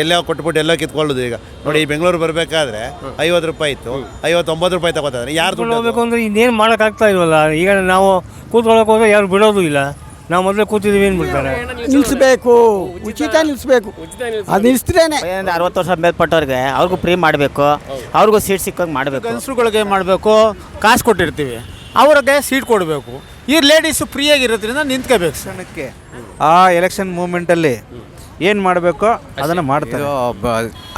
ಎಲ್ಲೋ ಕೊಟ್ಬಿಟ್ಟು ಎಲ್ಲೋ ಕಿತ್ಕೊಳ್ಳೋದು. ಈಗ ನೋಡಿ, ಈ ಬೆಂಗಳೂರು ಬರಬೇಕಾದ್ರೆ 50 ರೂಪಾಯಿ ಇತ್ತು, 59 ರೂಪಾಯಿ ತಗೋತಾರೆ. ಯಾರು ದುಡ್ಡು ಹೋಗ್ಬೇಕು ಅಂದರೆ ಇನ್ನೇನು ಮಾಡೋಕ್ಕಾಗ್ತಾ ಇಲ್ವಲ್ಲ. ಈಗ ನಾವು ಕೂತ್ಕೊಳ್ಳೋಕೆ ಹೋದ್ರೆ ಯಾರು ಬಿಡೋದು ಇಲ್ಲ. ನಾವು ಮೊದಲೇ ಕೂತಿದ್ದೀವಿ ಏನು ಬಿಡ್ತಾರೆ. ನಿಲ್ಲಿಸ್ಬೇಕು, ಉಚಿತ ನಿಲ್ಲಿಸ್ಬೇಕು. ಅದು ನಿಲ್ಲಿಸ್ತ್ರೇನೆ 60 ವರ್ಷ ಮೇಲ್ಪಟ್ಟವ್ರಿಗೆ ಅವ್ರಿಗೂ ಫ್ರೀ ಮಾಡಬೇಕು, ಅವ್ರಿಗೂ ಸೀಟ್ ಸಿಕ್ಕಂಗೆ ಮಾಡಬೇಕು. ಗಂಡಸ್ರುಗಳಿಗೆ ಮಾಡಬೇಕು, ಕಾಸು ಕೊಟ್ಟಿರ್ತೀವಿ, ಅವ್ರಿಗೆ ಸೀಟ್ ಕೊಡಬೇಕು. ಈ ಲೇಡೀಸು ಫ್ರೀಯಾಗಿರೋದ್ರಿಂದ ನಿಂತ್ಕೋಬೇಕು. ಕ್ಷಣಕ್ಕೆ ಆ ಎಲೆಕ್ಷನ್ ಮೂಮೆಂಟಲ್ಲಿ ಏನು ಮಾಡಬೇಕೋ ಅದನ್ನು ಮಾಡ್ತಾರೆ.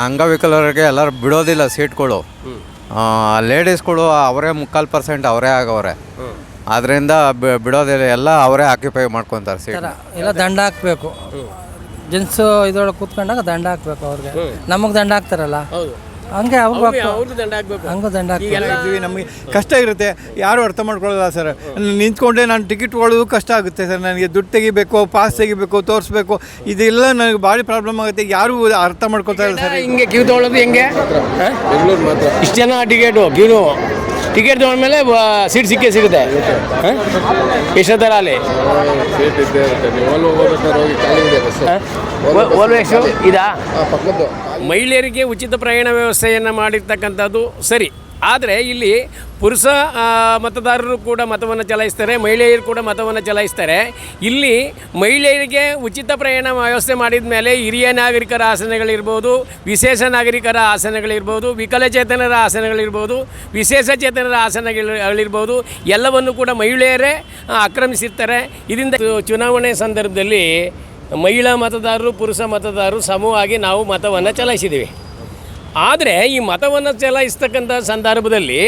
ಅಂಗವಿಕಲರಿಗೆ ಎಲ್ಲರೂ ಬಿಡೋದಿಲ್ಲ ಸೀಟ್ಗಳು. ಲೇಡೀಸ್ಗಳು ಅವರೇ 3.25% ಅವರೇ ಆಗವ್ರೆ. ಅದರಿಂದ ಬಿಡೋದಿಲ್ಲ, ಎಲ್ಲ ಅವರೇ ಆಕ್ಯುಪೈ ಮಾಡ್ಕೊತಾರೆ ಸೀಟ್. ಎಲ್ಲ ದಂಡ ಹಾಕಬೇಕು. ಜೆಂಟ್ಸು ಇದ್ರೊಳಗೆ ಕೂತ್ಕೊಂಡಾಗ ದಂಡ ಹಾಕ್ಬೇಕು ಅವ್ರಿಗೆ. ನಮಗೆ ದಂಡ ಹಾಕ್ತಾರಲ್ಲ ಹಂಗೆ ಹಂಗೂ ದಂಡ ಹಾಕ್ತೀವಿ. ನಮಗೆ ಕಷ್ಟ ಇರುತ್ತೆ, ಯಾರು ಅರ್ಥ ಮಾಡ್ಕೊಳ್ಳೋಲ್ಲ ಸರ್. ನಿಂತ್ಕೊಂಡೆ ನಾನು ಟಿಕೆಟ್ ತೊಗೊಳ್ಳೋದು ಕಷ್ಟ ಆಗುತ್ತೆ ಸರ್. ನನಗೆ ದುಡ್ಡು ತೆಗಿಬೇಕು, ಪಾಸ್ ತೆಗಿಬೇಕು, ತೋರಿಸ್ಬೇಕು, ಇದೆಲ್ಲ ನನಗೆ ಭಾರಿ ಪ್ರಾಬ್ಲಮ್ ಆಗುತ್ತೆ. ಯಾರು ಅರ್ಥ ಮಾಡ್ಕೊತಾ ಇಲ್ಲ ಸರ್. ಹಿಂಗೆ ಕ್ಯೂ ತೊಗೊಳ್ಳೋದು ಹೆಂಗೆ? ಇಷ್ಟು ಜನ ಟಿಕೆಟ್ ತೊಗೊಂಡ್ಮೇಲೆ ಸೀಟ್ ಸಿಗುತ್ತೆ. ಎಷ್ಟೊತ್ತರ ಅಲ್ಲಿ ಇದಾ ಮಹಿಳೆಯರಿಗೆ ಉಚಿತ ಪ್ರಯಾಣ ವ್ಯವಸ್ಥೆಯನ್ನು ಮಾಡಿರ್ತಕ್ಕಂಥದ್ದು ಸರಿ. ಆದರೆ ಇಲ್ಲಿ ಪುರುಷ ಮತದಾರರು ಕೂಡ ಮತವನ್ನು ಚಲಾಯಿಸ್ತಾರೆ, ಮಹಿಳೆಯರು ಕೂಡ ಮತವನ್ನು ಚಲಾಯಿಸ್ತಾರೆ. ಇಲ್ಲಿ ಮಹಿಳೆಯರಿಗೆ ಉಚಿತ ಪ್ರಯಾಣ ವ್ಯವಸ್ಥೆ ಮಾಡಿದ ಮೇಲೆ ಹಿರಿಯ ನಾಗರಿಕರ ಆಸನಗಳಿರ್ಬೋದು, ವಿಶೇಷ ನಾಗರಿಕರ ಆಸನಗಳಿರ್ಬೋದು, ವಿಕಲಚೇತನರ ಆಸನಗಳಿರ್ಬೋದು, ವಿಶೇಷ ಚೇತನರ ಆಸನಗಳಿರ್ಬೋದು, ಎಲ್ಲವನ್ನು ಕೂಡ ಮಹಿಳೆಯರೇ ಆಕ್ರಮಿಸಿರ್ತಾರೆ. ಇದರಿಂದ ಚುನಾವಣೆ ಸಂದರ್ಭದಲ್ಲಿ ಮಹಿಳಾ ಮತದಾರರು, ಪುರುಷ ಮತದಾರರು ಸಮವಾಗಿ ನಾವು ಮತವನ್ನು ಚಲಾಯಿಸಿದ್ದೀವಿ. ಆದರೆ ಈ ಮತವನ್ನು ಚಲಾಯಿಸ್ತಕ್ಕಂಥ ಸಂದರ್ಭದಲ್ಲಿ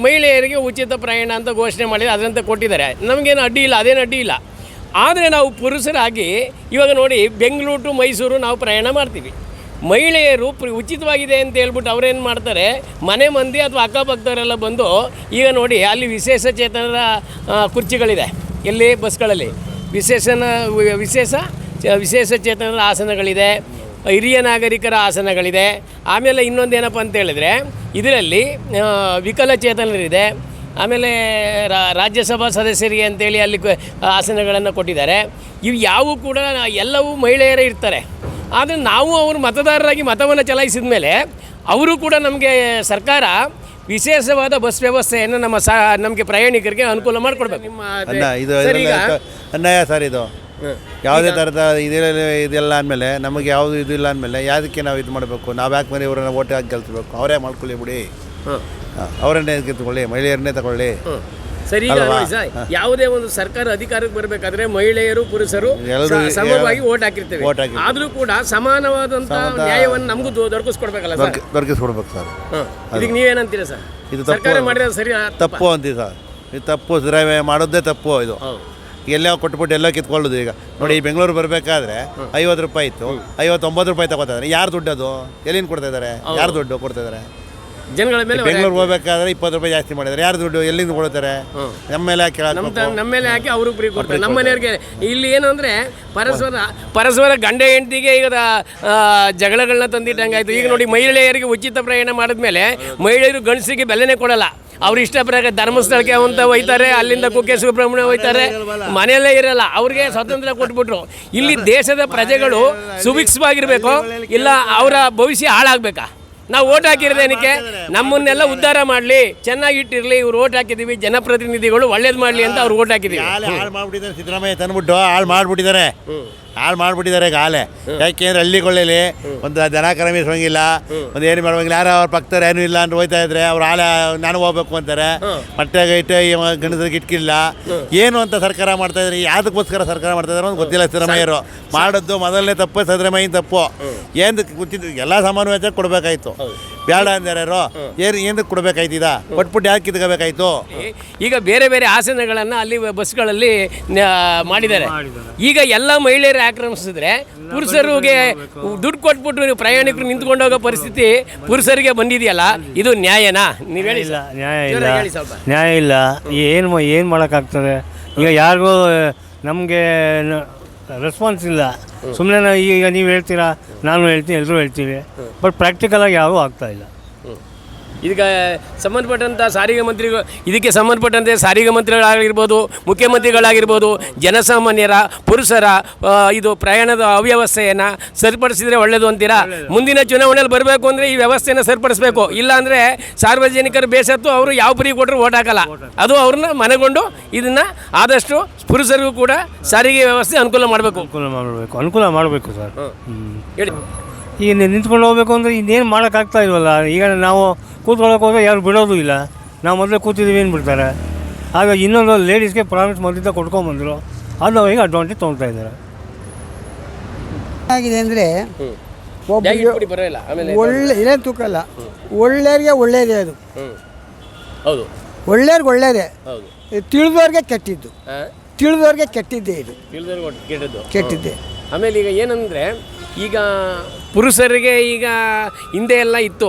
ಮಹಿಳೆಯರಿಗೆ ಉಚಿತ ಪ್ರಯಾಣ ಅಂತ ಘೋಷಣೆ ಮಾಡಿ ಅದರಂತೆ ಕೊಟ್ಟಿದ್ದಾರೆ. ನಮಗೇನು ಅಡ್ಡಿ ಇಲ್ಲ, ಅದೇನು ಅಡ್ಡಿ ಇಲ್ಲ. ಆದರೆ ನಾವು ಪುರುಷರಾಗಿ ಇವಾಗ ನೋಡಿ, ಬೆಂಗಳೂರು ಟು ಮೈಸೂರು ನಾವು ಪ್ರಯಾಣ ಮಾಡ್ತೀವಿ. ಮಹಿಳೆಯರು ಉಚಿತವಾಗಿದೆ ಅಂತ ಹೇಳ್ಬಿಟ್ಟು ಅವರೇನು ಮಾಡ್ತಾರೆ, ಮನೆ ಮಂದಿ ಅಥವಾ ಅಕ್ಕಪಕ್ಕದವರೆಲ್ಲ ಬಂದು ಈಗ ನೋಡಿ ಅಲ್ಲಿ ವಿಶೇಷ ಚೇತನರ ಕುರ್ಚಿಗಳಿದೆ, ಎಲ್ಲಿ ಬಸ್ಗಳಲ್ಲಿ ವಿಶೇಷ ಚೇತನರ ಆಸನಗಳಿದೆ, ಹಿರಿಯ ನಾಗರಿಕರ ಆಸನಗಳಿದೆ. ಆಮೇಲೆ ಇನ್ನೊಂದೇನಪ್ಪ ಅಂತ ಹೇಳಿದರೆ ಇದರಲ್ಲಿ ವಿಕಲಚೇತನರಿದೆ. ಆಮೇಲೆ ರಾಜ್ಯಸಭಾ ಸದಸ್ಯರಿಗೆ ಅಂತೇಳಿ ಅಲ್ಲಿ ಆಸನಗಳನ್ನು ಕೊಟ್ಟಿದ್ದಾರೆ. ಇವು ಯಾವುವು ಕೂಡ ಎಲ್ಲವೂ ಮಹಿಳೆಯರೇ ಇರ್ತಾರೆ. ಆದರೆ ನಾವು ಅವರು ಮತದಾರರಾಗಿ ಮತವನ್ನು ಚಲಾಯಿಸಿದ ಮೇಲೆ ಅವರು ಕೂಡ ನಮಗೆ ಸರ್ಕಾರ ವಿಶೇಷವಾದ ಬಸ್ ವ್ಯವಸ್ಥೆಯನ್ನು ನಮಗೆ ಪ್ರಯಾಣಿಕರಿಗೆ ಅನುಕೂಲ ಮಾಡಿಕೊಡ್ಬೇಕು. ಅನ್ಯಾಯ ಸರ್ ಇದು. ಯಾವುದೇ ಥರದ ಇದೆಲ್ಲ ಅಂದಮೇಲೆ ನಮಗೆ ಯಾವುದು ಇದು ಇಲ್ಲ ಅಂದಮೇಲೆ ಯಾವುದಕ್ಕೆ ನಾವು ಇದು ಮಾಡಬೇಕು? ನಾವು ಯಾಕೆ ಮನೆ ಇವರನ್ನ ಓಟ್ ಹಾಕಿ ಗೆಲ್ಸಬೇಕು? ಅವರೇ ಮಾಡ್ಕೊಳ್ಳಿ ಬಿಡಿ, ಅವರನ್ನೇ ಗೆಲ್ತ್ಕೊಳ್ಳಿ, ಮಹಿಳೆಯರನ್ನೇ ತಗೊಳ್ಳಿ. ಸರಿ. ಯಾವುದೇ ಒಂದು ಸರ್ಕಾರ ಅಧಿಕಾರಕ್ಕೆ ಬರಬೇಕಾದ್ರೆ ಮಹಿಳೆಯರು ಪುರುಷರು ಸಮವಾಗಿ ಓಟ್ ಹಾಕಿರ್ತೇವೆ. ಆದರೂ ಕೂಡ ಸಮಾನವಾದಂಥ ನ್ಯಾಯವನ್ನು ನಮಗೂ ದೊರಕಿಸ್ಕೊಡ್ಬೇಕಲ್ಲ ಸರ್? ದೊರಕಿಸ್ಕೊಡ್ಬೇಕು ಸರ್. ಇದಕ್ಕೆ ನೀವೇನಂತೀರಾ ಸರ್? ಇದು ಸರ್ಕಾರ ಮಾಡಿದ್ರೆ ಸರಿ ತಪ್ಪು ಅಂತೀವಿ ಸರ್. ಇದು ತಪ್ಪು, ಸಿದ್ದರಾಮಯ್ಯ ಮಾಡೋದೇ ತಪ್ಪು. ಇದು ಎಲ್ಲೋ ಕೊಟ್ಬಿಟ್ಟು ಎಲ್ಲೋ ಕಿತ್ಕೊಳ್ಳೋದು. ಈಗ ನೋಡಿ, ಈ ಬೆಂಗಳೂರು ಬರಬೇಕಾದ್ರೆ 50 ರೂಪಾಯಿ ಇತ್ತು, 59 ರೂಪಾಯಿ ತಗೋತಾರೆ. ಯಾರು ದುಡ್ಡು? ಅದು ಎಲ್ಲಿಂದ ಕೊಡ್ತಾ ಇದ್ದಾರೆ? ಯಾರು ದುಡ್ಡು ಕೊಡ್ತಾ ಇದ್ದಾರೆ? ಜನಗಳ ಮೇಲೆ. ಬೆಂಗಳೂರು ಹೋಗ್ಬೇಕಾದ್ರೆ 20 ರೂಪಾಯಿ ಜಾಸ್ತಿ ಮಾಡಿದ್ದಾರೆ. ಯಾರು ದುಡ್ಡು ಎಲ್ಲಿಂದ ಕೊಡ್ತಾರೆ? ನಮ್ಮ ಮೇಲೆ ಹಾಕಿ ಅವರು ಫ್ರೀ ಕೊಡ್ತಾರೆ. ನಮ್ಮ ಮನೆಯವ್ರಿಗೆ ಇಲ್ಲಿ ಏನು ಅಂದರೆ ಪರಸ್ಪರ ಗಂಡ ಹೆಂಡತಿಗೆ ಈಗ ಜಗಳಗಳನ್ನ ತಂದಿಟ್ಟಂಗಾಯ್ತು. ಈಗ ನೋಡಿ, ಮಹಿಳೆಯರಿಗೆ ಉಚಿತ ಪ್ರಯಾಣ ಮಾಡಿದ್ಮೇಲೆ ಮಹಿಳೆಯರು ಗಂಡಸಿಗೆ ಬೆಲೆನೇ ಕೊಡಲ್ಲ. ಅವ್ರು ಇಷ್ಟ ಪ್ರಕಾರ ಧರ್ಮಸ್ಥಳಕ್ಕೆ ಅಂತ ಹೋಯ್ತಾರೆ, ಅಲ್ಲಿಂದ ಕುಕ್ಕೆ ಸುಬ್ರಹ್ಮಣ್ಯ ಹೋಯ್ತಾರೆ, ಮನೆಯಲ್ಲೇ ಇರಲ್ಲ. ಅವ್ರಿಗೆ ಸ್ವಾತಂತ್ರ್ಯ ಕೊಟ್ಬಿಟ್ರು. ಇಲ್ಲಿ ದೇಶದ ಪ್ರಜೆಗಳು ಸುಭಿಕ್ಷವಾಗಿರಬೇಕು, ಇಲ್ಲ ಅವರ ಭವಿಷ್ಯ ಹಾಳಾಗಬೇಕಾ? ನಾವು ಓಟ್ ಹಾಕಿರೋದೇನಕ್ಕೆ? ನಮ್ಮನ್ನೆಲ್ಲ ಉದ್ಧಾರ ಮಾಡಲಿ, ಚೆನ್ನಾಗಿಟ್ಟಿರಲಿ, ಇವ್ರು ಓಟ್ ಹಾಕಿದ್ದೀವಿ, ಜನಪ್ರತಿನಿಧಿಗಳು ಒಳ್ಳೇದು ಮಾಡಲಿ ಅಂತ ಅವ್ರು ಓಟ್ ಹಾಕಿದ್ದೀವಿ. ಹಾಳು ಮಾಡಿಬಿಟ್ಟಿದ್ದಾರೆ ಸಿದ್ದರಾಮಯ್ಯ ತಂದ್ಬಿಟ್ಟು, ಹಾಳು ಮಾಡಿಬಿಟ್ಟಿದ್ದಾರೆ. ಈಗ ಆಲೆ. ಯಾಕೆಂದ್ರೆ ಹಳ್ಳಿಗಳಲ್ಲಿ ಒಂದು ದನ ಕರಮಿಸೋಂಗಿಲ್ಲ, ಒಂದು ಏನು ಮಾಡೋಂಗಿಲ್ಲ. ಯಾರು ಅವ್ರ ಪಕ್ಕದವ್ರು ಏನೂ ಇಲ್ಲ ಅಂತ ಹೋಯ್ತಾ ಇದ್ರೆ ಅವ್ರು ಆಲೆ ನಾನು ಹೋಗ್ಬೇಕು ಅಂತಾರೆ. ಮತ್ತೆ ಗಂಡಸರಿಗೆ ಇಟ್ಕಿಲ್ಲ ಏನು ಅಂತ ಸರ್ಕಾರ ಮಾಡ್ತಾ ಇದ್ದಾರೆ. ಯಾವುದಕ್ಕೋಸ್ಕರ ಸರ್ಕಾರ ಮಾಡ್ತಾ ಇದ್ದಾರೆ ಅಂತ ಗೊತ್ತಿಲ್ಲ. ಸಿದ್ದರಾಮಯ್ಯರು ಮಾಡೋದು ಮೊದಲನೇ ತಪ್ಪು, ಸಿದ್ದರಾಮಯ್ಯನ ತಪ್ಪು. ಏನಕ್ಕೆ ಗೊತ್ತಿದ್ದು? ಎಲ್ಲ ಸಾಮಾನು ವೆಚ್ಚ ಕೊಡಬೇಕಾಯ್ತು. ಬೇಡ ಅಂದಾರು ಏನಕ್ಕೆ ಕೊಡಬೇಕಾಯ್ತು? ಕೊಟ್ಬಿಟ್ಟು ಯಾಕೆ ಕಿತ್ಕೋಬೇಕಾಯ್ತು? ಈಗ ಬೇರೆ ಬೇರೆ ಆಸನಗಳನ್ನು ಅಲ್ಲಿ ಬಸ್ಗಳಲ್ಲಿ ಮಾಡಿದ್ದಾರೆ. ಈಗ ಎಲ್ಲ ಮಹಿಳೆಯರು ಆಕ್ರಮಿಸಿದ್ರೆ ಪುರುಷರಿಗೆ ದುಡ್ಡು ಕೊಟ್ಬಿಟ್ಟು ಪ್ರಯಾಣಿಕರು ನಿಂತ್ಕೊಂಡು ಹೋಗೋ ಪರಿಸ್ಥಿತಿ ಪುರುಷರಿಗೆ ಬಂದಿದೆಯಲ್ಲ, ಇದು ನ್ಯಾಯನಾ? ನೀವು ಹೇಳಿ. ನ್ಯಾಯ ಇಲ್ಲ. ಏನು ಮಾಡೋಕ್ಕಾಗ್ತದೆ? ಈಗ ಯಾರಿಗೂ ನಮಗೆ ರೆಸ್ಪಾನ್ಸ್ ಇಲ್ಲ. ಸುಮ್ಮನೆ ಈಗ ನೀವು ಹೇಳ್ತೀರಾ, ನಾನು ಹೇಳ್ತೀನಿ, ಎಲ್ಲರೂ ಹೇಳ್ತೀವಿ, ಬಟ್ ಪ್ರಾಕ್ಟಿಕಲಾಗಿ ಯಾರೂ ಆಗ್ತಾಯಿಲ್ಲ. ಇದಕ್ಕೆ ಸಂಬಂಧಪಟ್ಟಂಥ ಸಾರಿಗೆ ಮಂತ್ರಿಗಳು, ಇದಕ್ಕೆ ಸಂಬಂಧಪಟ್ಟಂತೆ ಸಾರಿಗೆ ಮಂತ್ರಿಗಳಾಗಿರ್ಬೋದು, ಮುಖ್ಯಮಂತ್ರಿಗಳಾಗಿರ್ಬೋದು, ಜನಸಾಮಾನ್ಯರ ಪುರುಷರ ಇದು ಪ್ರಯಾಣದ ಅವ್ಯವಸ್ಥೆಯನ್ನು ಸರಿಪಡಿಸಿದರೆ ಒಳ್ಳೆಯದು ಅಂತೀರಾ? ಮುಂದಿನ ಚುನಾವಣೆಯಲ್ಲಿ ಬರಬೇಕು ಅಂದರೆ ಈ ವ್ಯವಸ್ಥೆಯನ್ನು ಸರಿಪಡಿಸಬೇಕು. ಇಲ್ಲಾಂದರೆ ಸಾರ್ವಜನಿಕರು ಬೇಸತ್ತು ಅವರು ಯಾವ ಫ್ರೀ ಕೊಟ್ಟರು ಓಟ್ ಹಾಕಲ್ಲ. ಅದು ಅವ್ರನ್ನ ಮನಗೊಂಡು ಇದನ್ನು ಆದಷ್ಟು ಪುರುಷರಿಗೂ ಕೂಡ ಸಾರಿಗೆ ವ್ಯವಸ್ಥೆ ಅನುಕೂಲ ಮಾಡಬೇಕು. ಅನುಕೂಲ ಮಾಡಬೇಕು ಸರ್. ಹೇಳಿ. ಈಗ ನಿಂತ್ಕೊಂಡು ಹೋಗ್ಬೇಕು ಅಂದರೆ ಇನ್ನೇನು ಮಾಡೋಕ್ಕಾಗ್ತಾ ಇಲ್ವಲ್ಲ. ಈಗ ನಾವು ಕೂತ್ಕೊಳ್ಳೋಕೆ ಹೋದ್ರೆ ಯಾರು ಬಿಡೋದು ಇಲ್ಲ. ನಾವು ಮೊದಲೇ ಕೂತಿದ್ದೀವಿ ಏನು ಬಿಡ್ತಾರೆ. ಆಗ ಇನ್ನೊಂದು ಲೇಡೀಸ್ಗೆ ಪ್ರಾಮಿಸ್ ಮೊದಲಿಂದ ಕೊಟ್ಕೊಂಬಂದರು, ಅದು ಈಗ ಅಡ್ವಾಂಟೇಜ್ ತೊಗೊಳ್ತಾ ಇದ್ದಾರೆ. ಆಗಿದೆ ಅಂದರೆ ಬರೋಲ್ಲ ಆಮೇಲೆ ಒಳ್ಳೆ ಇದೇನು ತೂಕಲ್ಲ, ಒಳ್ಳೆಯವ್ರಿಗೆ ಒಳ್ಳೆಯದೇ ಅದು. ಹೌದು ಒಳ್ಳೆಯವ್ರಿಗೆ ಒಳ್ಳೆಯದೇ, ಹೌದು. ತಿಳಿದವ್ರಿಗೆ ಕೆಟ್ಟಿದ್ದು, ತಿಳಿದವ್ರಿಗೆ ಕೆಟ್ಟಿದ್ದೇ ಇದು, ಕೆಟ್ಟಿದ್ದೆ. ಆಮೇಲೆ ಈಗ ಏನಂದರೆ, ಈಗ ಪುರುಷರಿಗೆ ಈಗ ಹಿಂದೆ ಎಲ್ಲ ಇತ್ತು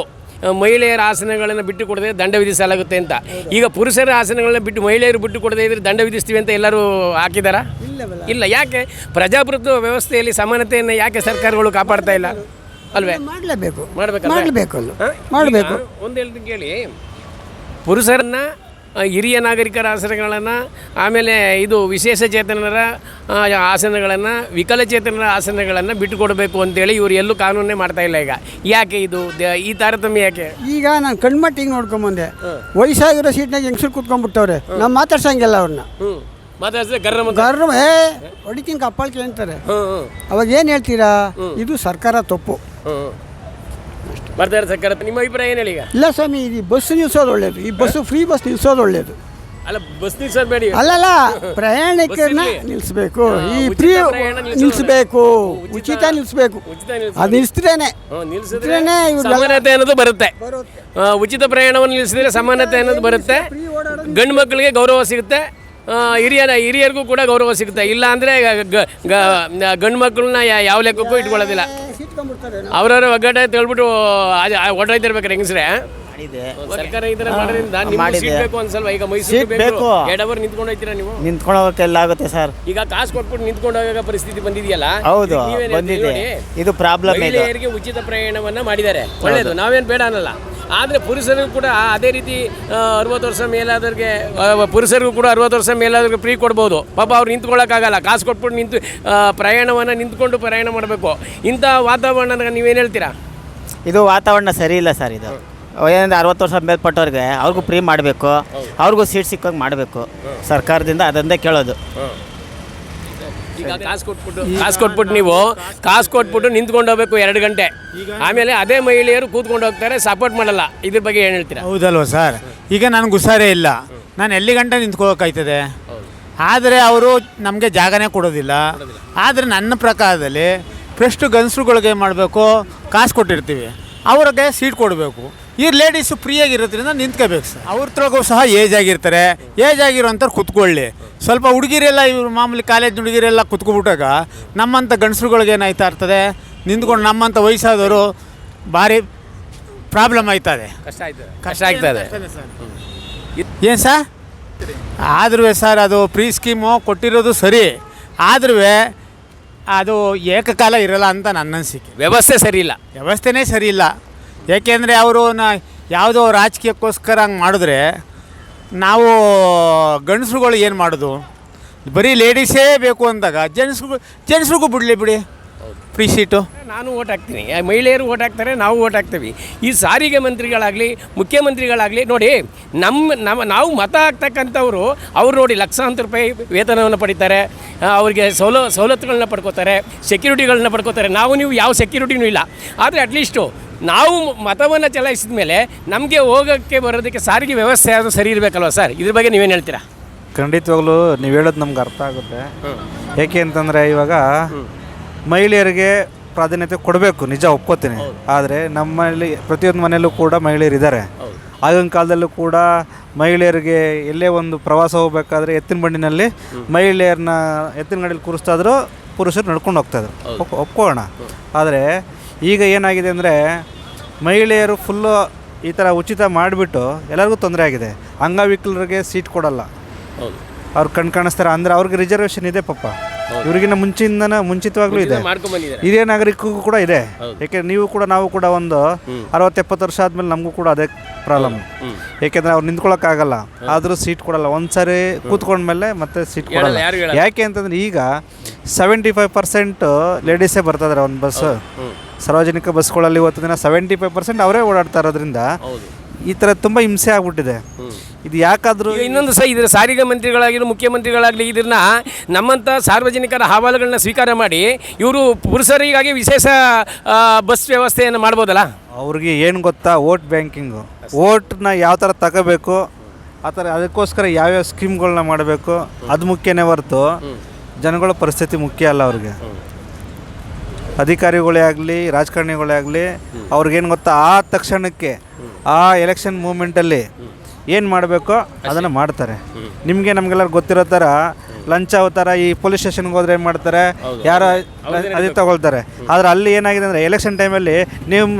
ಮಹಿಳೆಯರ ಆಸನಗಳನ್ನು ಬಿಟ್ಟು ಕೊಡದೆ ದಂಡ ವಿಧಿಸಲಾಗುತ್ತೆ ಅಂತ. ಈಗ ಪುರುಷರ ಆಸನಗಳನ್ನ ಬಿಟ್ಟು ಮಹಿಳೆಯರು ಬಿಟ್ಟು ಕೊಡದೇ ಇದ್ರೆ ದಂಡ ವಿಧಿಸ್ತೀವಿ ಅಂತ ಎಲ್ಲರೂ ಹಾಕಿದಾರಾ? ಇಲ್ಲ. ಯಾಕೆ ಪ್ರಜಾಪ್ರಭುತ್ವ ವ್ಯವಸ್ಥೆಯಲ್ಲಿ ಸಮಾನತೆಯನ್ನು ಯಾಕೆ ಸರ್ಕಾರಗಳು ಕಾಪಾಡ್ತಾ ಇಲ್ಲ ಅಲ್ವೇ? ಮಾಡಲೇಬೇಕು, ಮಾಡಬೇಕು. ಒಂದು ಹೇಳ್ತೀನಿ ಕೇಳಿ, ಪುರುಷರನ್ನು ಹಿರಿಯ ನಾಗರಿಕರ ಆಸನಗಳನ್ನು, ಆಮೇಲೆ ಇದು ವಿಶೇಷ ಚೇತನರ ಆಸನಗಳನ್ನು, ವಿಕಲಚೇತನರ ಆಸನಗಳನ್ನು ಬಿಟ್ಟುಕೊಡಬೇಕು ಅಂತೇಳಿ ಇವರು ಎಲ್ಲೂ ಕಾನೂನೇ ಮಾಡ್ತಾ ಇಲ್ಲ. ಈಗ ಯಾಕೆ ಇದು ಈ ತಾರತಮ್ಯ ಯಾಕೆ? ಈಗ ನಾನು ಕಣ್ಮಟ್ಟಿಗೆ ನೋಡ್ಕೊಂಬಂದೆ, ವಯಸ್ಸಾಗಿರೋ ಸೀಟ್ನಾಗ ಹೆಂಗಸರು ಕೂತ್ಕೊಂಡ್ಬಿಟ್ಟವ್ರೆ. ನಾವು ಮಾತಾಡ್ಸಂಗಿಲ್ಲ ಅವ್ರನ್ನ. ಮಾತಾಡಿದ್ರೆ ಗರ್ರ ಹೊಡಿತೀನಿ ಕಪ್ಪಾಳ್ಕೆ ಅಂತಾರೆ. ಅವಾಗ ಏನು ಹೇಳ್ತೀರಾ? ಇದು ಸರ್ಕಾರ ತಪ್ಪು. ಬರ್ತಾರೆ ಸರ್ಕಾರ. ನಿಮ್ಮ ಅಭಿಪ್ರಾಯ ಏನು ಹೇಳಿ? ಈಗ ಇಲ್ಲ ಸ್ವಾಮಿ, ಈ ಬಸ್ ನಿಲ್ಸೋದು ಒಳ್ಳೇದು. ಈ ಬಸ್ಸು ಫ್ರೀ ಬಸ್ ನಿಲ್ಸೋದು ಒಳ್ಳೇದು. ಅಲ್ಲ, ಬಸ್ ನಿಲ್ಸೋದು ಬೇಡಿ. ಅಲ್ಲಲ್ಲ, ಪ್ರಯಾಣಿಕರನ್ನ ನಿಲ್ಲಿಸ್ಬೇಕು. ಈ ಫ್ರೀ ನಿಲ್ಲಿಸ್ಬೇಕು, ಉಚಿತ ನಿಲ್ಲಿಸ್ಬೇಕು. ಅದು ನಿಲ್ಲಿಸಿದ್ರೇನೆ ಸಮಾನತೆ ಅನ್ನೋದು ಬರುತ್ತೆ. ಉಚಿತ ಪ್ರಯಾಣವನ್ನು ನಿಲ್ಲಿಸಿದ್ರೆ ಸಮಾನತೆ ಅನ್ನೋದು ಬರುತ್ತೆ. ಗಂಡು ಮಕ್ಕಳಿಗೆ ಗೌರವ ಸಿಗುತ್ತೆ, ಹಿರಿಯರಿಗೂ ಕೂಡ ಗೌರವ ಸಿಗುತ್ತೆ. ಇಲ್ಲ ಅಂದರೆ ಗಂಡು ಮಕ್ಕಳನ್ನ ಯಾವ ಲೆಕ್ಕಕ್ಕೂ ಇಟ್ಕೊಳ್ಳೋದಿಲ್ಲ. ಅವ್ರವ್ರ ಒಗ್ಗಟ್ಟೆ ತಿಳ್ಬಿಟ್ಟು ಹೊರಟಾಯ್ತಿರ್ಬೇಕಾರೆ ಹೆಂಗಸ್ರೆ. ಸರ್ಕಾರ ಈ ಥರ ಮಾಡೋದ್ರಿಂದ ನಿಮ್ಗೆ ಸೀಟ್ ಬೇಕು ಅನ್ಸಲ್ವಾ? ಈಗ ಮೈಸೂರು ಬೇಕು, 2 ಅವರ್ ನಿಂತ್ಕೊಂಡು ಹೋಗ್ತೀರಾ ನೀವು? ನಿಂತ್ಕೊಂಡು ಹೋಗೋಕ್ಕೆಲ್ಲ ಆಗುತ್ತೆ ಸರ್. ಈಗ ಕಾಸು ಕೊಟ್ಬಿಟ್ಟು ನಿಂತ್ಕೊಂಡು ಹೋಗೋ ಪರಿಸ್ಥಿತಿ ಬಂದಿದೆಯಲ್ಲ. ಹೌದು, ಬಂದಿದೆ. ಇದು ಪ್ರಾಬ್ಲಮ್. ಮಹಿಳೆಯರಿಗೆ ಉಚಿತ ಪ್ರಯಾಣವನ್ನು ಮಾಡಿದ್ದಾರೆ, ಒಳ್ಳೆಯದು, ನಾವೇನು ಬೇಡ ಅನ್ನಲ್ಲ. ಆದರೆ ಪುರುಷರಿಗೂ ಕೂಡ ಅದೇ ರೀತಿ 60 ವರ್ಷ ಮೇಲಾದವ್ರಿಗೆ, ಪುರುಷರಿಗೂ ಕೂಡ 60 ವರ್ಷ ಮೇಲಾದವ್ರಿಗೆ ಫ್ರೀ ಕೊಡ್ಬೋದು. ಪಾಪ ಅವ್ರು ನಿಂತ್ಕೊಳ್ಳೋಕ್ಕಾಗಲ್ಲ, ಕಾಸು ಕೊಟ್ಬಿಟ್ಟು ಪ್ರಯಾಣವನ್ನು ನಿಂತ್ಕೊಂಡು ಪ್ರಯಾಣ ಮಾಡಬೇಕು. ಇಂಥ ವಾತಾವರಣ ನೀವೇನು ಹೇಳ್ತೀರಾ? ಇದು ವಾತಾವರಣ ಸರಿ ಇಲ್ಲ ಸರ್. ಇದು ಏನಂದರೆ 60 ವರ್ಷ ಮೇಲ್ಪಟ್ಟವ್ರಿಗೆ ಅವ್ರಿಗೂ ಫ್ರೀ ಮಾಡಬೇಕು, ಅವ್ರಿಗೂ ಸೀಟ್ ಸಿಕ್ಕೋಂಗೆ ಮಾಡಬೇಕು ಸರ್ಕಾರದಿಂದ. ಅದೊಂದೇ ಕೇಳೋದು. ಈಗ ಕಾಸು ಕೊಟ್ಬಿಟ್ಟು ನೀವು ಕಾಸು ಕೊಟ್ಬಿಟ್ಟು ನಿಂತ್ಕೊಂಡು ಹೋಗ್ಬೇಕು 2 ಗಂಟೆ. ಆಮೇಲೆ ಅದೇ ಮಹಿಳೆಯರು ಕೂತ್ಕೊಂಡು ಹೋಗ್ತಾರೆ, ಸಪೋರ್ಟ್ ಮಾಡಲ್ಲ. ಇದ್ರ ಬಗ್ಗೆ ಏನು ಹೇಳ್ತೀರಾ? ಹೌದಲ್ವ ಸರ್? ಈಗ ನನಗೆ ಹುಷಾರೇ ಇಲ್ಲ, ನಾನು ಎಲ್ಲಿ ಗಂಟೆ ನಿಂತ್ಕೋಬೇಕಾಯ್ತದೆ. ಆದರೆ ಅವರು ನಮಗೆ ಜಾಗನೇ ಕೊಡೋದಿಲ್ಲ. ಆದರೆ ನನ್ನ ಪ್ರಕಾರದಲ್ಲಿ ಫಸ್ಟು ಗಂಡಸ್ರುಗಳಿಗೆ ಏನು ಮಾಡಬೇಕು, ಕಾಸು ಕೊಟ್ಟಿರ್ತೀವಿ, ಅವ್ರಿಗೆ ಸೀಟ್ ಕೊಡಬೇಕು. ಈ ಲೇಡೀಸು ಫ್ರೀಯಾಗಿರೋದ್ರಿಂದ ನಿಂತ್ಕೋಬೇಕು ಸರ್. ಅವ್ರತ್ರಗೂ ಸಹ ಏಜ್ ಆಗಿರ್ತಾರೆ, ಏಜ್ ಆಗಿರೋಂಥವ್ರು ಕುತ್ಕೊಳ್ಳಿ. ಸ್ವಲ್ಪ ಹುಡುಗಿರೆಲ್ಲ, ಇವರು ಮಾಮೂಲಿ ಕಾಲೇಜ್ ಹುಡುಗಿರೆಲ್ಲ ಕುತ್ಕೊಬಿಟ್ಟಾಗ ನಮ್ಮಂಥ ಗಂಡಸ್ರುಗಳಿಗೆ ಏನಾಯ್ತಾ ಇರ್ತದೆ, ನಿಂತ್ಕೊಂಡು ನಮ್ಮಂಥ ವಯಸ್ಸಾದವರು ಭಾರಿ ಪ್ರಾಬ್ಲಮ್ ಆಯ್ತದೆ, ಕಷ್ಟ ಆಗ್ತದೆ. ಏನು ಸರ್? ಆದ್ರೂ ಸರ್ ಅದು ಫ್ರೀ ಸ್ಕೀಮು ಕೊಟ್ಟಿರೋದು ಸರಿ, ಆದ್ರೂ ಅದು ಏಕಕಾಲ ಇರಲ್ಲ ಅಂತ ನನ್ನ ಅನಿಸಿಕೆ. ವ್ಯವಸ್ಥೆ ಸರಿ ಇಲ್ಲ, ವ್ಯವಸ್ಥೆನೇ ಸರಿ ಇಲ್ಲ. ಏಕೆಂದರೆ ಅವರು ಯಾವುದೋ ರಾಜಕೀಯಕ್ಕೋಸ್ಕರ ಹಂಗೆ ಮಾಡಿದ್ರೆ ನಾವು ಗಂಡಸ್ರುಗಳು ಏನು ಮಾಡೋದು? ಬರೀ ಲೇಡೀಸೇ ಬೇಕು ಅಂದಾಗ ಜೆಂಟ್ಸ್ರಿಗೂ ಬಿಡಿ ಫ್ರೀ ಸೀಟು. ನಾನು ಓಟ್ ಹಾಕ್ತೀನಿ, ಮಹಿಳೆಯರು ಓಟ್ ಹಾಕ್ತಾರೆ, ನಾವು ಓಟ್ ಹಾಕ್ತೀವಿ. ಈ ಸಾರಿಗೆ ಮಂತ್ರಿಗಳಾಗಲಿ ಮುಖ್ಯಮಂತ್ರಿಗಳಾಗಲಿ ನೋಡಿ, ನಾವು ಮತ ಹಾಕ್ತಕ್ಕಂಥವ್ರು ಅವ್ರು ನೋಡಿ ಲಕ್ಷಾಂತರ ರೂಪಾಯಿ ವೇತನವನ್ನು ಪಡಿತಾರೆ, ಅವರಿಗೆ ಸವಲತ್ತುಗಳನ್ನ ಪಡ್ಕೋತಾರೆ, ಸೆಕ್ಯೂರಿಟಿಗಳನ್ನ ಪಡ್ಕೋತಾರೆ. ನೀವು ಯಾವ ಸೆಕ್ಯೂರಿಟಿನೂ ಇಲ್ಲ. ಆದರೆ ಅಟ್ಲೀಸ್ಟು ನಾವು ಮತವನ್ನು ಚಲಾಯಿಸಿದ ಮೇಲೆ ನಮಗೆ ಹೋಗೋಕ್ಕೆ ಬರೋದಕ್ಕೆ ಸಾರಿಗೆ ವ್ಯವಸ್ಥೆ ಅದು ಸರಿ ಇರಬೇಕಲ್ವ ಸರ್? ಇದ್ರ ಬಗ್ಗೆ ನೀವೇನು ಹೇಳ್ತೀರಾ? ಖಂಡಿತವಾಗ್ಲೂ ನೀವು ಹೇಳೋದು ನಮ್ಗೆ ಅರ್ಥ ಆಗುತ್ತೆ. ಏಕೆ ಅಂತಂದರೆ ಇವಾಗ ಮಹಿಳೆಯರಿಗೆ ಪ್ರಾಧಾನ್ಯತೆ ಕೊಡಬೇಕು, ನಿಜ ಒಪ್ಕೋತೀನಿ. ಆದರೆ ನಮ್ಮಲ್ಲಿ ಪ್ರತಿಯೊಂದು ಮನೆಯಲ್ಲೂ ಕೂಡ ಮಹಿಳೆಯರಿದ್ದಾರೆ. ಆಗಿನ ಕಾಲದಲ್ಲೂ ಕೂಡ ಮಹಿಳೆಯರಿಗೆ ಎಲ್ಲೇ ಒಂದು ಪ್ರವಾಸ ಹೋಗಬೇಕಾದ್ರೆ ಎತ್ತಿನ ಬಂಡಿನಲ್ಲಿ ಮಹಿಳೆಯರನ್ನ ಎತ್ತಿನ ಗಾಡಿಯಲ್ಲಿ ಕೂರಿಸ್ತಾಯಿದ್ರು, ಪುರುಷರು ನಡ್ಕೊಂಡು ಹೋಗ್ತಾಯಿದ್ರು, ಒಪ್ಕೊಳ್ಳೋಣ. ಆದರೆ ಈಗ ಏನಾಗಿದೆ ಅಂದರೆ ಮಹಿಳೆಯರು ಫುಲ್ಲು ಈ ಥರ ಉಚಿತ ಮಾಡಿಬಿಟ್ಟು ಎಲ್ಲರಿಗೂ ತೊಂದರೆ ಆಗಿದೆ. ಅಂಗವಿಕಲರಿಗೆ ಸೀಟ್ ಕೊಡಲ್ಲ, ಅವ್ರು ಕಾಣಿಸ್ತಾರೆ. ಅಂದರೆ ಅವ್ರಿಗೆ ರಿಸರ್ವೇಷನ್ ಇದೆ ಪಾಪ, ಇವ್ರಿಗಿನ್ನ ಮುಂಚಿತವಾಗ್ಲೂ ಇದೆ. ಮಾಡ್ಕೊಂಡ್ಬಂದಿದ್ದಾರೆ. ಹಿರಿಯ ನಾಗರಿಕರಿಗೂ ಕೂಡ ಇದೆ. ಯಾಕೆ ನಾವು ಕೂಡ ಒಂದು 60-70 ವರ್ಷ ಆದಮೇಲೆ ನಮಗೂ ಕೂಡ ಅದೇ ಪ್ರಾಬ್ಲಮ್. ಏಕೆಂದರೆ ಅವ್ರು ನಿಂತ್ಕೊಳ್ಳೋಕ್ಕಾಗಲ್ಲ, ಆದರೂ ಸೀಟ್ ಕೊಡಲ್ಲ. ಒಂದು ಸಾರಿ ಕೂತ್ಕೊಂಡ್ಮೇಲೆ ಮತ್ತೆ ಸೀಟ್ ಕೊಡಲ್ಲ. ಯಾಕೆ ಅಂತಂದರೆ ಈಗ 75% ಲೇಡೀಸೇ ಬರ್ತಾಯಿದ್ದಾರೆ ಒಂದು ಬಸ್. ಸಾರ್ವಜನಿಕ ಬಸ್ಗಳಲ್ಲಿ ಇವತ್ತು ದಿನ 75% ಅವರೇ ಓಡಾಡ್ತಾ ಇರೋದ್ರಿಂದ ಈ ಥರ ತುಂಬ ಹಿಂಸೆ ಆಗ್ಬಿಟ್ಟಿದೆ. ಇದು ಯಾಕಾದರೂ ಇನ್ನೊಂದು ಇದರ ಸಾರಿಗೆ ಮಂತ್ರಿಗಳಾಗಿರೋ ಮುಖ್ಯಮಂತ್ರಿಗಳಾಗಲಿ ಇದನ್ನ ನಮ್ಮಂಥ ಸಾರ್ವಜನಿಕರ ಅಹವಾಲುಗಳನ್ನ ಸ್ವೀಕಾರ ಮಾಡಿ ಇವರು ಪುರುಷರಿಗಾಗಿ ವಿಶೇಷ ಬಸ್ ವ್ಯವಸ್ಥೆಯನ್ನು ಮಾಡ್ಬೋದಲ್ಲ? ಅವ್ರಿಗೆ ಏನು ಗೊತ್ತಾ, ವೋಟ್ ಬ್ಯಾಂಕಿಂಗು. ವೋಟ್ನ ಯಾವ ಥರ ತಗೋಬೇಕು ಆ ಥರ, ಅದಕ್ಕೋಸ್ಕರ ಯಾವ್ಯಾವ ಸ್ಕೀಮ್ಗಳನ್ನ ಮಾಡಬೇಕು ಅದು ಮುಖ್ಯನೇ ಹೊರತು ಜನಗಳ ಪರಿಸ್ಥಿತಿ ಮುಖ್ಯ ಅಲ್ಲ ಅವ್ರಿಗೆ. ಅಧಿಕಾರಿಗಳೇ ಆಗಲಿ ರಾಜಕಾರಣಿಗಳೇ ಆಗಲಿ ಅವ್ರಿಗೇನು ಗೊತ್ತಾ, ಆ ತಕ್ಷಣಕ್ಕೆ ಆ ಎಲೆಕ್ಷನ್ ಮೂಮೆಂಟಲ್ಲಿ ಏನು ಮಾಡಬೇಕೋ ಅದನ್ನು ಮಾಡ್ತಾರೆ. ನಮಗೆಲ್ಲರೂ ಗೊತ್ತಿರೋ ಥರ ಲಂಚ ಅವತಾರ ಈ ಪೊಲೀಸ್ ಸ್ಟೇಷನ್ಗೆ ಹೋದ್ರೆ ಏನು ಮಾಡ್ತಾರೆ, ಯಾರೋ ಅದೇ ತಗೊಳ್ತಾರೆ. ಆದರೆ ಅಲ್ಲಿ ಏನಾಗಿದೆ ಅಂದರೆ ಎಲೆಕ್ಷನ್ ಟೈಮಲ್ಲಿ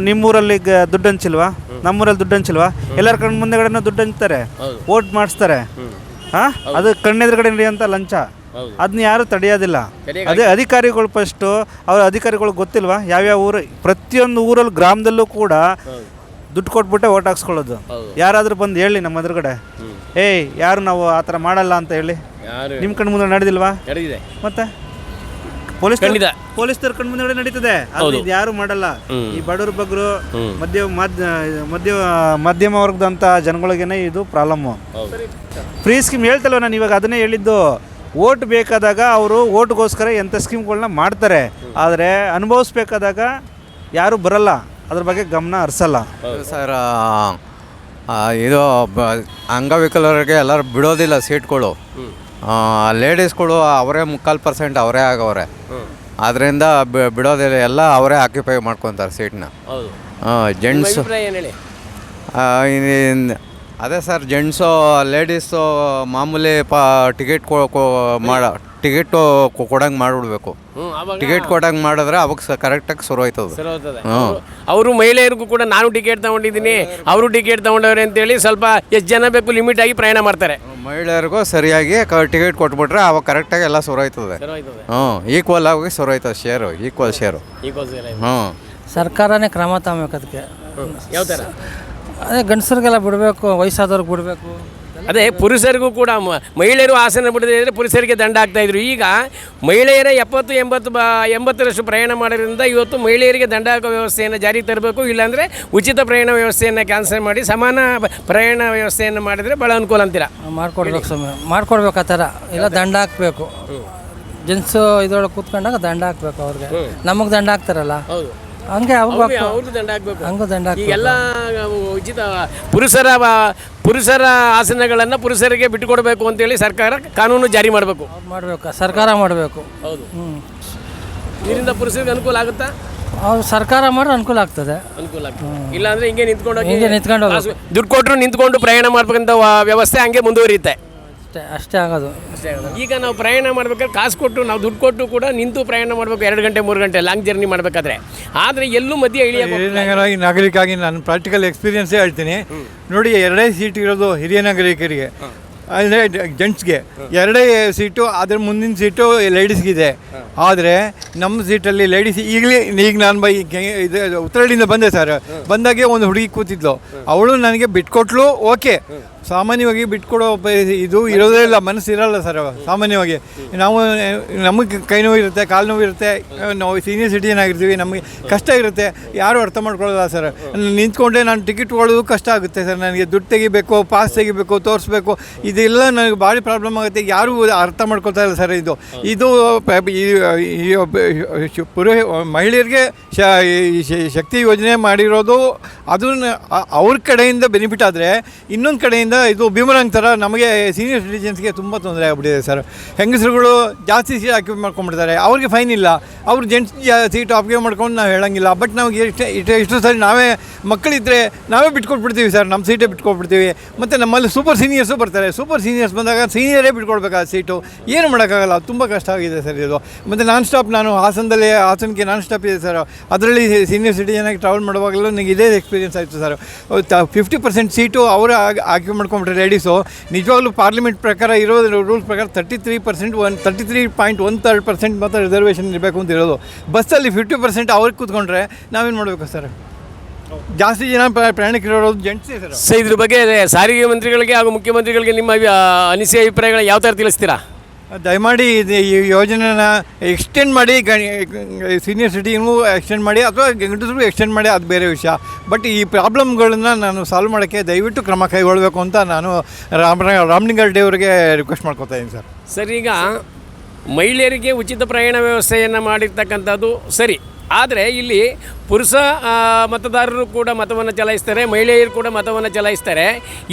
ನಿಮ್ಮೂರಲ್ಲಿ ದುಡ್ಡು ಹಂಚಿಲ್ವಾ, ನಮ್ಮೂರಲ್ಲಿ ದುಡ್ಡು ಹಂಚಿಲ್ವಾ, ಎಲ್ಲರ ಕಣ್ಣು ಮುಂದೆಗಡೆನೂ ದುಡ್ಡು ಹಂಚ್ತಾರೆ, ವೋಟ್ ಮಾಡಿಸ್ತಾರೆ. ಹಾಂ, ಅದು ಕಣ್ಣೆದುರುಗಡೆ ನಡೆಯುವಂಥ ಲಂಚ, ಅದನ್ನ ಯಾರು ತಡೆಯೋದಿಲ್ಲ. ಅದೇ ಅಧಿಕಾರಿಗಳು ಫಸ್ಟು ಅವ್ರ ಅಧಿಕಾರಿಗಳಿಗೆ ಗೊತ್ತಿಲ್ವಾ ಯಾವ್ಯಾವ ಊರು, ಪ್ರತಿಯೊಂದು ಊರಲ್ಲಿ ಗ್ರಾಮದಲ್ಲೂ ಕೂಡ ದುಡ್ಡು ಕೊಟ್ಬಿಟ್ಟೆ ಓಟ್ ಹಾಕ್ಸ್ಕೊಳ್ಳೋದು. ಯಾರಾದರೂ ಬಂದು ಹೇಳಿ ನಮ್ಮ ಎದುರುಗಡೆ, ಯಾರು ನಾವು ಆ ಥರ ಮಾಡಲ್ಲ ಅಂತ ಹೇಳಿ. ನಿಮ್ಮ ಕಣ್ಣು ಮುಂದೆ ನಡೆದಿಲ್ವಾ? ಮತ್ತೆ ಪೊಲೀಸರ ಕಣ್ಣು ಮುಂದೆ ನಡೀತದೆ, ಅದು ಯಾರು ಮಾಡಲ್ಲ. ಈ ಬಡವ್ರ ಬಗ್ಗರು ಮಧ್ಯಮ ವರ್ಗದಂಥ ಜನಗಳಿಗೇನೆ ಇದು ಪ್ರಾಬ್ಲಮ್ಮು. ಫ್ರೀ ಸ್ಕೀಮ್ ಹೇಳ್ತಲ್ವ ನಾನು ಇವಾಗ, ಅದನ್ನೇ ಹೇಳಿದ್ದು. ಓಟ್ ಬೇಕಾದಾಗ ಅವರು ಓಟ್ಗೋಸ್ಕರ ಎಂಥ ಸ್ಕೀಮ್ಗಳನ್ನ ಮಾಡ್ತಾರೆ, ಆದರೆ ಅನುಭವಿಸ್ಬೇಕಾದಾಗ ಯಾರೂ ಬರಲ್ಲ, ಅದ್ರ ಬಗ್ಗೆ ಗಮನ ಹರಿಸಲ್ಲ. ಸರ್, ಇದು ಅಂಗವಿಕಲರಿಗೆ ಎಲ್ಲರೂ ಬಿಡೋದಿಲ್ಲ ಸೀಟ್ಗಳು. ಲೇಡೀಸ್ಗಳು ಅವರೇ 3% ಅವರೇ ಆಗವ್ರೆ. ಆದ್ದರಿಂದ ಬಿಡೋದಿಲ್ಲ, ಎಲ್ಲ ಅವರೇ ಆಕ್ಯುಪೈ ಮಾಡ್ಕೊತಾರೆ ಸೀಟ್ನ. ಜೆಂಟ್ಸು ಅದೇ ಸರ್, ಜೆಂಟ್ಸು ಲೇಡೀಸು ಮಾಮೂಲಿ ಟಿಕೆಟ್ ಟಿಕೆಟು ಕೊಡಂಗೆ ಮಾಡಿಬಿಡ್ಬೇಕು. ಟಿಕೆಟ್ ಕೊಡಂಗೆ ಮಾಡಿದ್ರೆ ಅವಾಗ ಕರೆಕ್ಟಾಗಿ ಶುರುವಾಯ್ತದೆ. ಅವರು ಮಹಿಳೆಯರಿಗೂ ಕೂಡ ನಾನು ಟಿಕೆಟ್ ತೊಗೊಂಡಿದ್ದೀನಿ, ಅವರು ಟಿಕೆಟ್ ತೊಗೊಂಡವ್ರೆ ಅಂತೇಳಿ ಸ್ವಲ್ಪ ಎಷ್ಟು ಜನ ಬೇಕು ಲಿಮಿಟ್ ಆಗಿ ಪ್ರಯಾಣ ಮಾಡ್ತಾರೆ. ಮಹಿಳೆಯರಿಗೂ ಸರಿಯಾಗಿ ಟಿಕೆಟ್ ಕೊಟ್ಬಿಟ್ರೆ ಅವಾಗ ಕರೆಕ್ಟಾಗಿ ಎಲ್ಲ ಶುರುವಾಯ್ತದೆ. ಈಕ್ವಲ್ ಆಗಿ ಶುರುವಾಯ್ತದೆ, ಈಕ್ವಲ್ ಶೇರು. ಸರ್ಕಾರನೇ ಕ್ರಮ ತಗೋಬೇಕು ಅದಕ್ಕೆ. ಯಾವ ಥರ? ಅದೇ ಗಂಡಸರಿಗೆಲ್ಲ ಬಿಡಬೇಕು, ವಯಸ್ಸಾದವ್ರಿಗೆ ಬಿಡಬೇಕು. ಅದೇ ಪುರುಷರಿಗೂ ಕೂಡ ಮಹಿಳೆಯರು ಆಸನ ಬಿಡದೇ ಇದ್ದರೆ ಪುರುಷರಿಗೆ ದಂಡ ಆಗ್ತಾಯಿದ್ರು. ಈಗ ಮಹಿಳೆಯರ 70-80% ಪ್ರಯಾಣ ಮಾಡೋದ್ರಿಂದ ಇವತ್ತು ಮಹಿಳೆಯರಿಗೆ ದಂಡ ಹಾಕೋ ವ್ಯವಸ್ಥೆಯನ್ನು ಜಾರಿಗೆ ತರಬೇಕು. ಇಲ್ಲಾಂದರೆ ಉಚಿತ ಪ್ರಯಾಣ ವ್ಯವಸ್ಥೆಯನ್ನು ಕ್ಯಾನ್ಸಲ್ ಮಾಡಿ ಸಮಾನ ಪ್ರಯಾಣ ವ್ಯವಸ್ಥೆಯನ್ನು ಮಾಡಿದರೆ ಭಾಳ ಅನುಕೂಲ ಅಂತೀರ. ಮಾಡ್ಕೊಡ್ಬೇಕು ಸಮಯ ಮಾಡ್ಕೊಡ್ಬೇಕು, ಆ ಥರ ಇಲ್ಲ ದಂಡ ಹಾಕಬೇಕು. ಜೆಂಟ್ಸು ಇದರೊಳಗೆ ಕೂತ್ಕೊಂಡಾಗ ದಂಡ ಹಾಕ್ಬೇಕು ಅವ್ರಿಗೆ. ನಮಗೆ ದಂಡ ಹಾಕ್ತಾರಲ್ಲ ಹಂಗೆ ಅವ್ರಿಗೂ ದಂಡ ಹಾಕಬೇಕು. ಹಂಗೂ ದಂಡ ಎಲ್ಲ ಉಚಿತ ಪುರುಷರ ಆಸನಗಳನ್ನು ಪುರುಷರಿಗೆ ಬಿಟ್ಟುಕೊಡಬೇಕು ಅಂತೇಳಿ ಸರ್ಕಾರ ಕಾನೂನು ಜಾರಿ ಮಾಡಬೇಕು. ಸರ್ಕಾರ ಮಾಡಬೇಕು. ಹೌದು. ಇದರಿಂದ ಪುರುಷರಿಗೆ ಅನುಕೂಲ ಆಗುತ್ತಾ? ಅವ್ರು ಸರ್ಕಾರ ಮಾಡಿದ್ರೆ ಅನುಕೂಲ ಆಗ್ತದೆ. ಅನುಕೂಲ ಆಗ್ತದೆ. ಇಲ್ಲಾಂದ್ರೆ ಹಿಂಗೆ ನಿಂತ್ಕೊಂಡು ದುಡ್ಡು ಕೊಟ್ಟರು ನಿಂತ್ಕೊಂಡು ಪ್ರಯಾಣ ಮಾಡ್ಬೇಕಂತ ವ್ಯವಸ್ಥೆ ಹಂಗೆ ಮುಂದುವರಿಯುತ್ತೆ. ಅಷ್ಟೇ ಆಗೋದು. ಈಗ ನಾವು ಪ್ರಯಾಣ ಮಾಡ್ಬೇಕಾದ್ರೆ ಕಾಸು ಕೊಟ್ಟು ನಾವು ದುಡ್ಡು ಕೊಟ್ಟು ಕೂಡ ನಿಂತು ಪ್ರಯಾಣ ಮಾಡಬೇಕು 2 ಗಂಟೆ 3 ಗಂಟೆ ಲಾಂಗ್ ಜರ್ನಿ ಮಾಡಬೇಕಾದ್ರೆ. ಆದರೆ ಎಲ್ಲೂ ಮಧ್ಯೆ ಹಿರಿಯ ನಾಗರಿಕಾಗಿ ನಾನು ಪ್ರಾಕ್ಟಿಕಲ್ ಎಕ್ಸ್ಪೀರಿಯನ್ಸೇ ಹೇಳ್ತೀನಿ ನೋಡಿ. 2 ಸೀಟ್ ಇರೋದು ಹಿರಿಯ ನಾಗರಿಕರಿಗೆ, ಅಂದರೆ ಜೆಂಟ್ಸ್ಗೆ 2 ಸೀಟು, ಅದ್ರ ಮುಂದಿನ ಸೀಟು ಲೇಡೀಸ್ಗಿದೆ. ಆದರೆ ನಮ್ಮ ಸೀಟಲ್ಲಿ ಲೇಡೀಸ್ ಈಗ ನಾನು ಇದು ಉತ್ತರಹಳ್ಳಿಯಿಂದ ಬಂದೆ ಸರ್. ಬಂದಾಗೆ ಒಂದು ಹುಡುಗಿ ಕೂತಿದ್ಲು, ಅವಳು ನನಗೆ ಬಿಟ್ಕೊಟ್ಲು. ಓಕೆ, ಸಾಮಾನ್ಯವಾಗಿ ಬಿಟ್ಕೊಡೋ ಇದು ಇರೋದೇ ಇಲ್ಲ, ಮನಸ್ಸು ಇರೋಲ್ಲ ಸರ್. ಸಾಮಾನ್ಯವಾಗಿ ನಮಗೆ ಕೈ ನೋವು ಇರುತ್ತೆ, ಕಾಲು ನೋವು ಇರುತ್ತೆ, ನಾವು ಸೀನಿಯರ್ ಸಿಟಿಜನ್ ಆಗಿರ್ತೀವಿ, ನಮಗೆ ಕಷ್ಟ ಇರುತ್ತೆ, ಯಾರೂ ಅರ್ಥ ಮಾಡ್ಕೊಳ್ಳೋಲ್ಲ ಸರ್. ನಿಂತ್ಕೊಂಡೆ ನಾನು ಟಿಕೆಟ್ ತೊಗೊಳ್ಳೋದು ಕಷ್ಟ ಆಗುತ್ತೆ ಸರ್. ನನಗೆ ದುಡ್ಡು ತೆಗಿಬೇಕು, ಪಾಸ್ ತೆಗಿಬೇಕು, ತೋರಿಸ್ಬೇಕು, ಇದೆಲ್ಲ ನನಗೆ ಭಾರಿ ಪ್ರಾಬ್ಲಮ್ ಆಗುತ್ತೆ. ಯಾರೂ ಅರ್ಥ ಮಾಡ್ಕೊಳ್ತಾ ಇಲ್ಲ ಸರ್. ಇದು ಮಹಿಳೆಯರಿಗೆ ಶಕ್ತಿ ಯೋಜನೆ ಮಾಡಿರೋದು, ಅದನ್ನು ಅವ್ರ ಕಡೆಯಿಂದ ಬೆನಿಫಿಟ್ ಆದರೆ, ಇನ್ನೊಂದು ಕಡೆಯಿಂದ ಇದು ಭೀಮರಂಗ್ ಥರ ನಮಗೆ ಸೀನಿಯರ್ ಸಿಟಿಜನ್ಸ್ಗೆ ತುಂಬ ತೊಂದರೆ ಆಗಿಬಿಟ್ಟಿದೆ ಸರ್. ಹೆಂಗಸರುಗಳು ಜಾಸ್ತಿ ಸೀಟ್ ಆಕ್ಯುಪೈ ಮಾಡ್ಕೊಂಡ್ಬಿಡ್ತಾರೆ, ಅವ್ರಿಗೆ ಫೈನ್ ಇಲ್ಲ. ಅವ್ರು ಜೆಂಟ್ಸ್ ಸೀಟ್ ಆಕ್ಯುಪೈ ಮಾಡ್ಕೊಂಡು ನಾವು ಹೇಳೋಂಗಿಲ್ಲ. ಬಟ್ ನಮಗೆ ಎಷ್ಟು ಸರಿ ನಾವೇ ಮಕ್ಕಳಿದ್ದರೆ ನಾವೇ ಬಿಟ್ಕೊಟ್ಬಿಡ್ತೀವಿ ಸರ್, ನಮ್ಮ ಸೀಟೇ ಬಿಟ್ಕೊಟ್ಬಿಡ್ತೀವಿ. ಮತ್ತು ನಮ್ಮಲ್ಲಿ ಸೂಪರ್ ಸೀನಿಯರ್ಸು ಬರ್ತಾರೆ. ಸೂಪರ್ ಸೀನಿಯರ್ಸ್ ಬಂದಾಗ ಸೀನಿಯರೇ ಬಿಟ್ಕೊಡ್ಬೇಕಾದ ಸೀಟು, ಏನು ಮಾಡೋಕ್ಕಾಗಲ್ಲ. ತುಂಬ ಕಷ್ಟ ಆಗಿದೆ ಸರ್ ಇದು. ಮತ್ತು ನಾನ್ ಸ್ಟಾಪ್, ನಾನು ಹಾಸನಕ್ಕೆ ನಾನ್ ಸ್ಟಾಪ್ ಇದೆ ಸರ್. ಅದರಲ್ಲಿ ಸೀನಿಯರ್ ಸಿಟಿಜನಾಗಿ ಟ್ರಾವೆಲ್ ಮಾಡುವಾಗಲೂ ನನಗೆ ಇದೇ ಎಕ್ಸ್ಪೀರಿಯನ್ಸ್ ಆಯಿತು ಸರ್. 50% ಸೀಟು ಅವರೇ ಆಕ್ಯುಪೈ ಮಾಡ್ಕೊಂಬಿಟ್ರೆ ಲೇಡೀಸು ನಿಜವಾಗ್ಲೂ ಪಾರ್ಲಿಮೆಂಟ್ ಪ್ರಕಾರ ಇರೋ ರೂಲ್ಸ್ ಪ್ರಕಾರ 33% ಮಾತ್ರ ರಿಸರ್ವೇಷನ್ ಇರಬೇಕು ಅಂತ ಇರೋದು. ಬಸ್ಸಲ್ಲಿ 50% ಅವ್ರಿಗೆ ಕೂತ್ಕೊಂಡ್ರೆ ನಾವೇನು ಮಾಡಬೇಕು ಸರ್? ಜಾಸ್ತಿ ಜನ ಪ್ರಯಾಣಿಕರಿರೋದು ಜೆಂಟ್ಸೇ ಸರ್. ಸೊ ಇದ್ರ ಬಗ್ಗೆ ಸಾರಿಗೆ ಮಂತ್ರಿಗಳಿಗೆ ಹಾಗೂ ಮುಖ್ಯಮಂತ್ರಿಗಳಿಗೆ ನಿಮ್ಮ ಅನಿಸಿಕೆ ಅಭಿಪ್ರಾಯಗಳು ಯಾವ ಥರ ತಿಳಿಸ್ತೀರಾ? ದಯಮಾಡಿ ಈ ಯೋಜನೆನ ಎಕ್ಸ್ಟೆಂಡ್ ಮಾಡಿ ಸೀನಿಯರ್ ಸಿಟಿಗೂ ಎಕ್ಸ್ಟೆಂಡ್ ಮಾಡಿ ಅಥವಾ ಗಂಡಸರಿಗೂ ಎಕ್ಸ್ಟೆಂಡ್ ಮಾಡಿ, ಅದು ಬೇರೆ ವಿಷಯ. ಬಟ್ ಈ ಪ್ರಾಬ್ಲಮ್ಗಳನ್ನ ನಾನು ಸಾಲ್ವ್ ಮಾಡೋಕ್ಕೆ ದಯವಿಟ್ಟು ಕ್ರಮ ಕೈಗೊಳ್ಳಬೇಕು ಅಂತ ನಾನು ರಾಮಲಿಂಗಾರೆಡ್ಡಿ ಅವರಿಗೆ ರಿಕ್ವೆಸ್ಟ್ ಮಾಡ್ಕೊತಾ ಇದ್ದೀನಿ ಸರ್. ಸರ್, ಈಗ ಮಹಿಳೆಯರಿಗೆ ಉಚಿತ ಪ್ರಯಾಣ ವ್ಯವಸ್ಥೆಯನ್ನು ಮಾಡಿರ್ತಕ್ಕಂಥದ್ದು ಸರಿ, ಆದರೆ ಇಲ್ಲಿ ಪುರುಷ ಮತದಾರರು ಕೂಡ ಮತವನ್ನು ಚಲಾಯಿಸ್ತಾರೆ, ಮಹಿಳೆಯರು ಕೂಡ ಮತವನ್ನು ಚಲಾಯಿಸ್ತಾರೆ.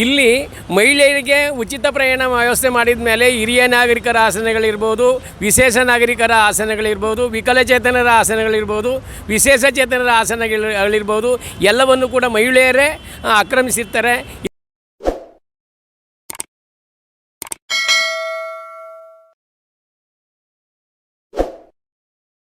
ಇಲ್ಲಿ ಮಹಿಳೆಯರಿಗೆ ಉಚಿತ ಪ್ರಯಾಣ ವ್ಯವಸ್ಥೆ ಮಾಡಿದ ಮೇಲೆ ಹಿರಿಯ ನಾಗರಿಕರ ಆಸನಗಳಿರ್ಬೋದು, ವಿಶೇಷ ನಾಗರಿಕರ ಆಸನಗಳಿರ್ಬೋದು, ವಿಕಲಚೇತನರ ಆಸನಗಳಿರ್ಬೋದು, ವಿಶೇಷ ಚೇತನರ ಆಸನಗಳಿರ್ಬೋದು, ಎಲ್ಲವನ್ನು ಕೂಡ ಮಹಿಳೆಯರೇ ಆಕ್ರಮಿಸಿರ್ತಾರೆ.